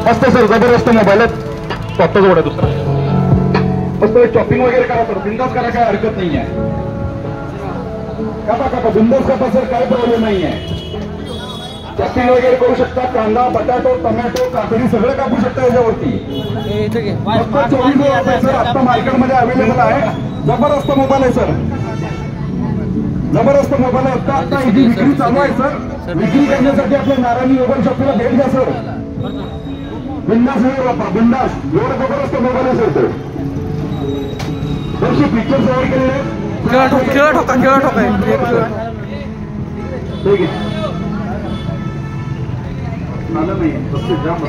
मस्त सर, जबरदस्त मोबाईल आहे, स्वतःच जोडा दुसरा मस्त शॉपिंग वगैरे करा सर, बिंदास करा, काय हरकत नाही आहे. कापा बिंदास कापा सर, काय प्रॉब्लेम नाही आहे. चटणी वगैरे करू शकता, कांदा बटाटो टोमॅटो काकडी सगळं कापू शकता याच्यावरती. फक्त 24 रुपये सर, आता मार्केटमध्ये अवेलेबल आहे. जबरदस्त मोबाईल आहे सर, जबरदस्त मोबाईल आहे. आता ही विक्री चालू आहे सर. विक्री करण्यासाठी आपल्या नारायणी मोबाईल शॉपला भेट द्या सर. बिंदास नाही बापा, बिंदास. एवढा जबरदस्त मोबाईल आहे सर. तो पिक्चर तयार केलेले खेळ ठोका ठीक आहे. झालं नाही तसे जाम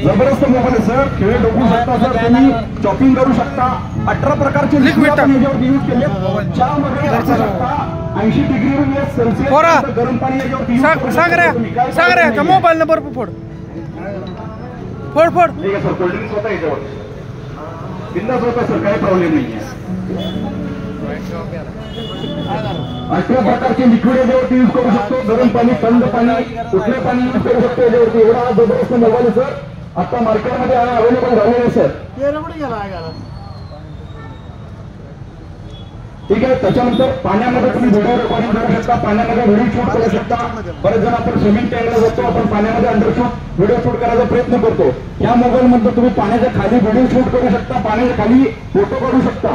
जबरदस्त मोबाईल आहे सर. खेळ डोकू शकता सर, तुम्ही शॉपिंग करू शकता. 18 प्रकारचे लिक्विड याच्यावरती यूज केले. ज्यामध्ये 80 डिग्री सेल्सिअस गरम पाणी याच्यावरती यूज. मोबाईल नंबर फोड ठीक आहे सर. कोल्ड्रिंक्स होता याच्यावर बिंदास होता सर, काही प्रॉब्लेम नाही आहे. 18 प्रकारचे लिक्विड याच्यावरती यूज करू शकतो. गरम पाणी, थंड पाणी, कुठले पाणी यूज करू शकतो याच्यावरती. एवढा जबरदस्त मोबाईल आहे सर. आता मार्केटमध्ये अवेलेबल झालेले आहे सर. ठीक आहे. त्याच्यानंतर पाण्यामध्ये तुम्ही व्हिडिओ रेकॉर्डिंग करू शकता, पाण्यामध्ये व्हिडिओ शूट करू शकता. बरेच जण आपण स्विमिंग टँकला जातो, आपण पाण्यामध्ये अंडरशूट व्हिडिओ शूट करायचा प्रयत्न करतो. या मोबाईल मध्ये तुम्ही पाण्याच्या खाली व्हिडिओ शूट करू शकता, पाण्याच्या खाली फोटो काढू शकता.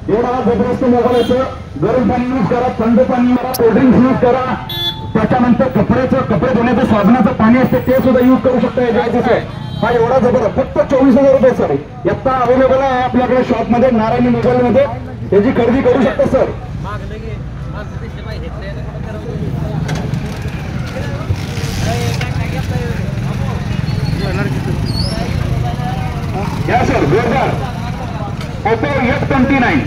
एवढा हा जबरदस्त मोबाईल आहे सर. गरम पाणी यूज करा, थंड पाणी करा, कोल्ड्रिंक्स यूज करा. त्याच्यानंतर कपडे धुण्याचं साबणाचं पाणी असते ते सुद्धा यूज करू शकता याच्यावर. हा एवढा जबरदस्त फक्त 24,000 रुपये सर. आता अवेलेबल आहे आपल्याकडे शॉपमध्ये, नारायणी मोबाईल मध्ये. त्याची खरेदी करू शकता सर. या सर, जोरदार. Oppo F29